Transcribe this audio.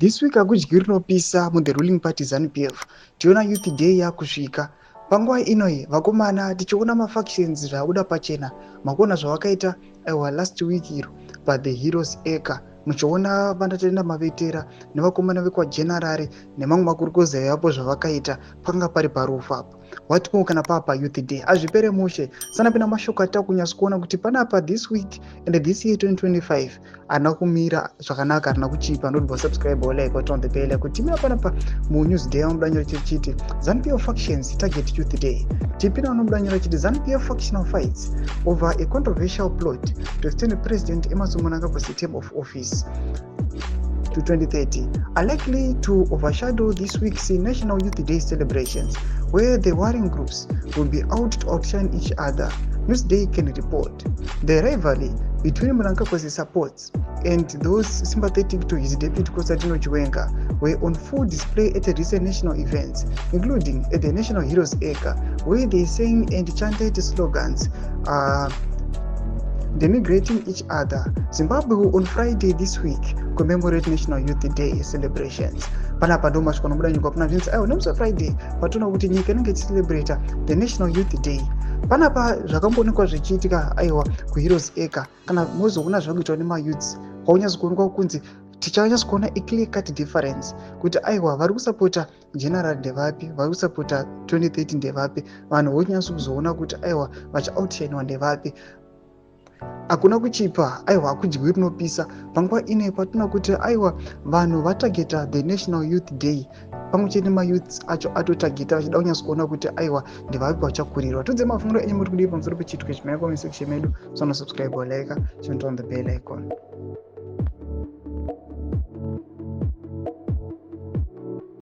This week hakudyi rinopisa the ruling party ZANU-PF. Tiona youth day yakusvika. Panguva inoi vakomana tichiona mafactions zvaakuda pachena. Makona zvavakaita last week iro the Heroes Eka. Muchiona vandatenda mavetera nevakomana vekwajenerari nemamwe makurukoza yapo zvavakaita panga pari parufu apa. Watimo kana papa youth day azvipere mushe sana pina mashoko atakunyasa kuona kuti panapa this week and this year 2025 ana kumira zvakanaka arina kuchipa ndodwa subscribe or like on the bell kuti timira panapa mu news day amudanyira chiti ZANU-PF factions target youth day tipina unobudanyira chiti ZANU-PF factional fights over a controversial plot to extend President Zvarongerwa Mnangagwa's term of office to 2030 are likely to overshadow this week's National Youth Day celebrations, where the warring groups will be out to outshine each other. Newsday can report the rivalry between Mnangagwa's supporters and those sympathetic to his deputy Kuzoti Chiwenga were on full display at the recent national events, including at the National Heroes Eka, where they sang and chanted slogans denigrating each other. Zimbabwe will on Friday this week commemorate National Youth Day celebrations. Panapa ndo masvika nobuda nyika kuna zvinzi nemusi Friday patona kuti nyika inenge ichicelebrata the National Youth Day. Panapa zvakamboonekwa zvichiitika kuHeroes Eka kana mozoona zvakuitwa nemayouths kwaunyatso kuonekwa kunzi tichanyatso kuona clear cut difference kuti vari kusapota general ndevapi, vari kusapota 2030 ndevapi, vanhu vonyatso kuzoona kuti vachioutshinwa ndevapi. Hakuna kuchipa hakudyi rinopisa panguva ine patona kuti vanhu vatageta the National Youth Day pamwe chete mayouths acho atotageta vachida kunyatso kuona kuti ndevapi vachakurirwa. Tudze mafungiro enyu muri kudii pamusoro pechiitiko chimaiko musection medu. So subscribe or like, on the bell icon.